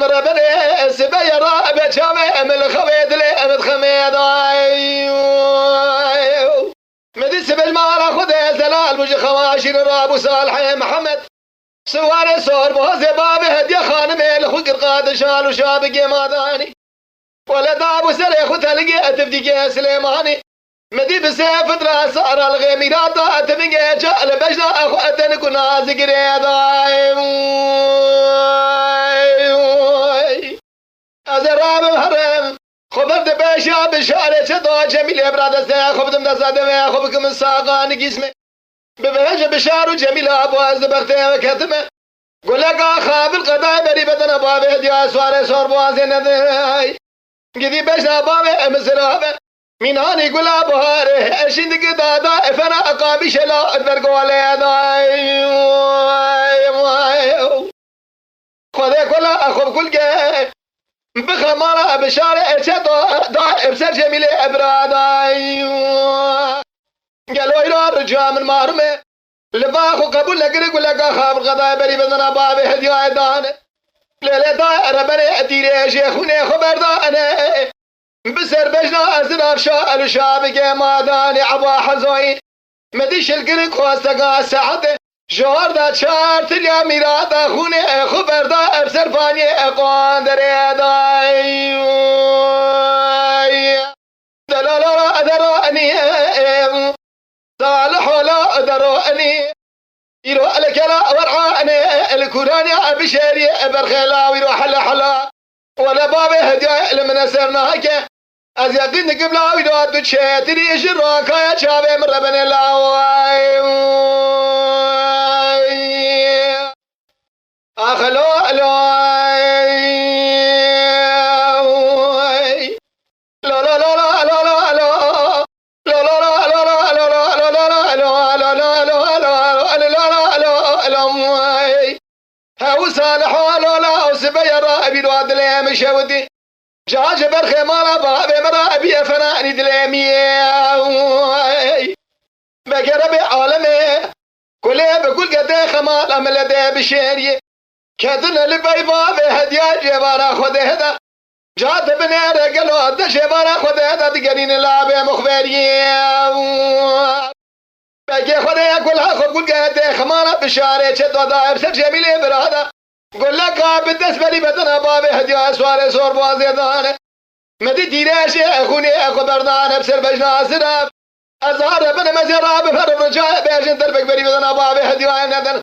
مربني سبي رابع شامي من الخويد لأمد خميد مدي سبي المال خذ زلال بوجي خواشر رابو صالح محمد سواري صور بوزي بابي هدي خانمي لخوك قاد شال وشابق ماداني ولا دابو سري خو تلقي اتفدي سليماني مدي بسيف دراس صار الغميرات اتفنجي جال بجنا اخو اتنكو نازق ريضاي ازراب الهرم خبرت باشا بشارة شدو جميل ابراد سا خبتم دزادم خبك من ساقان قسمه ببهج بشار جميل ابو ازبختي وكتمه قول لك خاب القضاء بري بدنا بابي هدي سواري صور بوازي نداي قدي باشا بابي مسرابه ميناني يقول ابو هاره اشندك دادا فانا اقابي شلا ادبرقوا علي داي خذي كلها اخو كل جاي بخمارة بشارع ارشاد ابسر جميل ابراداي قالوا يرى الرجال من مارمه لباخو قبول لقرق ولا خاب الغضاء بري بدنا بابي هدي ايضان ليلة داي ربني اديري شيخوني خبر دانا بسر بجنا ازراب شاء الشابق ماداني عبا حزوين مديش القرق خواستقا سعده جوار دا چار تلیا میرادا خونه خبر دا ابسر فانی اقوان دره دای دلالا ادرانی صالح ولا ادرانی يروح لك لا ورعاني الكوراني بشاري برخلا ويروح حلا ولا بابي هدايا لمن سرناك از يقين قبلا ويدوات بتشاتري شراكا يا شابي من ربنا الله أخلو جاج برخي مالا بابي مرا أبي فناني دليمي بقرب عالمي كله بقول قد خمال أمل ده بشيري كذن لبي بابي هديا جبارا خده هدا جات بني رجلو هدا جبارا خده هدا تقرين لابي مخبري بقي خده كلها خبقول قد خمال بشاري شدو دا ابسر جميلي برادا قول لك بالنسبة لي بدنا بابي هديا سواري صور بوازيدان مدي ديراشي اخوني اخو بردان ابسر بجنا سراف ازهر بن مزراب بفر رجاء بيجن دربك بري بدنا بابي هديا ندن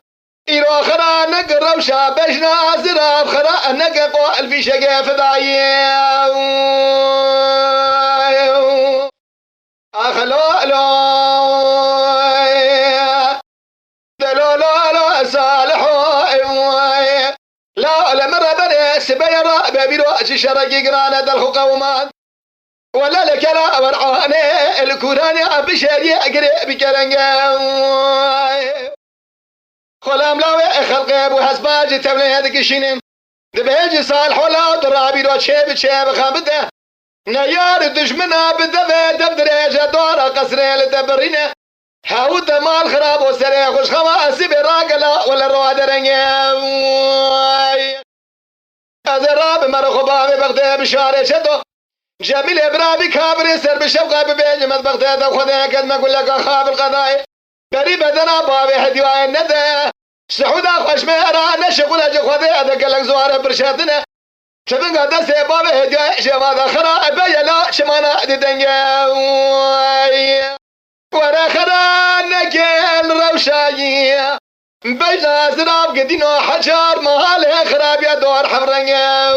ايرو خرا نقرب شا بجنا سراف خرا نقفو الفي شقي فداي اخلو دلولو صالحو لا لمرة بني سبيرا بابيرو شرقي قرانا دلخو قومان ولا لك لا ورعاني الكوراني بشاري قريب كرنقا خلام لاوي خلقي ابو حسباجي تبني هذيك الشنين دبيجي صالح ولا درابيرو شيب خابده نيار دشمنا بدفع دبدريجة دورا قصري لدبرينه حاوت مال خراب وسري خوش خواسي براقلا ولا روادرنيا ازراب مرخبا بغداد بشارع شدو جميل ابرابي كابري سر بشوقه ببيجمت بغداد خذها قد ما اقول لك خاب القضايا قريب بدنا بابي هديوان الندى سحودا خوش مهرا نشغل اجي خذها ذاك لك زوار برشاتنا شبن قد سي بابي هديوان شماذا خرا بيا لا شمانا دنيا ورا خرا نكل روشاية بيجنا زراب قدينو حجار مهالي خراب يا دور حمرنيا